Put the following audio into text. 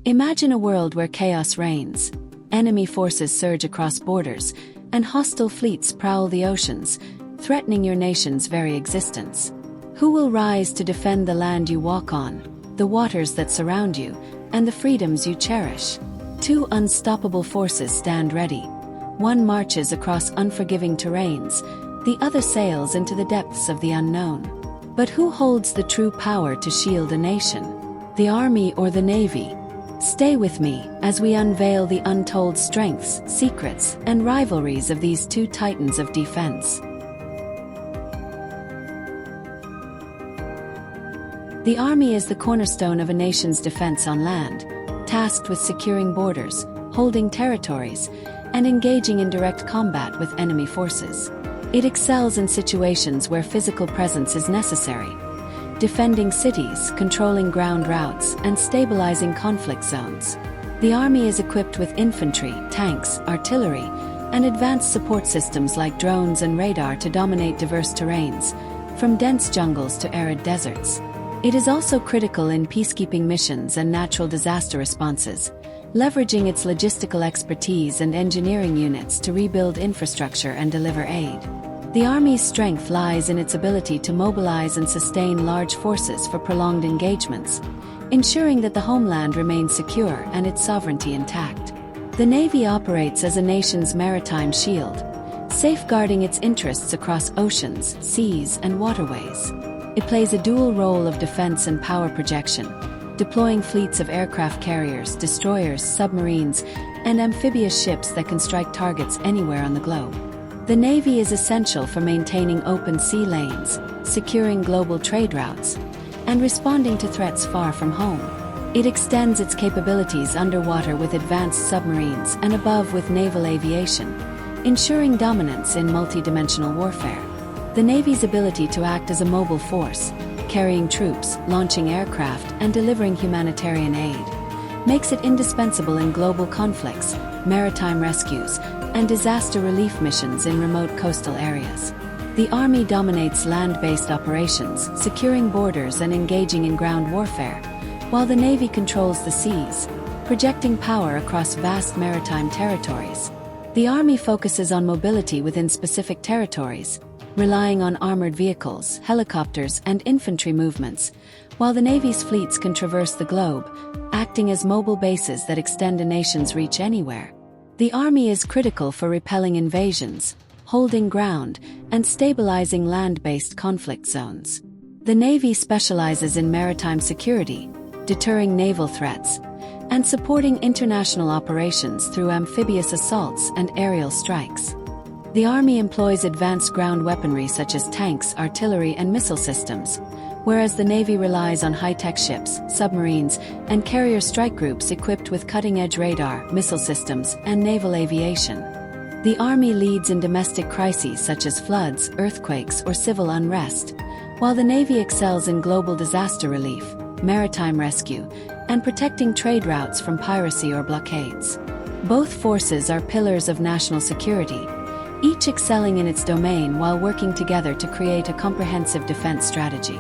Imagine a world where chaos reigns. Enemy forces surge across borders, and hostile fleets prowl the oceans, threatening your nation's very existence. Who will rise to defend the land you walk on, the waters that surround you, and the freedoms you cherish? Two unstoppable forces stand ready. One marches across unforgiving terrains, the other sails into the depths of the unknown. But who holds the true power to shield a nation? The Army or the Navy? Stay with me as we unveil the untold strengths, secrets, and rivalries of these two titans of defense. The Army is the cornerstone of a nation's defense on land, tasked with securing borders, holding territories, and engaging in direct combat with enemy forces. It excels in situations where physical presence is necessary, defending cities, controlling ground routes, and stabilizing conflict zones. The Army is equipped with infantry, tanks, artillery, and advanced support systems like drones and radar to dominate diverse terrains, from dense jungles to arid deserts. It is also critical in peacekeeping missions and natural disaster responses, leveraging its logistical expertise and engineering units to rebuild infrastructure and deliver aid. The Army's strength lies in its ability to mobilize and sustain large forces for prolonged engagements, ensuring that the homeland remains secure and its sovereignty intact. The Navy operates as a nation's maritime shield, safeguarding its interests across oceans, seas, and waterways. It plays a dual role of defense and power projection, deploying fleets of aircraft carriers, destroyers, submarines, and amphibious ships that can strike targets anywhere on the globe. The Navy is essential for maintaining open sea lanes, securing global trade routes, and responding to threats far from home. It extends its capabilities underwater with advanced submarines and above with naval aviation, ensuring dominance in multidimensional warfare. The Navy's ability to act as a mobile force, carrying troops, launching aircraft, and delivering humanitarian aid, makes it indispensable in global conflicts, maritime rescues, and disaster relief missions in remote coastal areas. The Army dominates land-based operations, securing borders and engaging in ground warfare, while the Navy controls the seas, projecting power across vast maritime territories. The Army focuses on mobility within specific territories, relying on armored vehicles, helicopters, and infantry movements, while the Navy's fleets can traverse the globe, acting as mobile bases that extend a nation's reach anywhere. The Army is critical for repelling invasions, holding ground, and stabilizing land-based conflict zones. The Navy specializes in maritime security, deterring naval threats, and supporting international operations through amphibious assaults and aerial strikes. The Army employs advanced ground weaponry such as tanks, artillery, and missile systems, whereas the Navy relies on high-tech ships, submarines, and carrier strike groups equipped with cutting-edge radar, missile systems, and naval aviation. The Army leads in domestic crises such as floods, earthquakes, or civil unrest, while the Navy excels in global disaster relief, maritime rescue, and protecting trade routes from piracy or blockades. Both forces are pillars of national security, each excelling in its domain while working together to create a comprehensive defense strategy.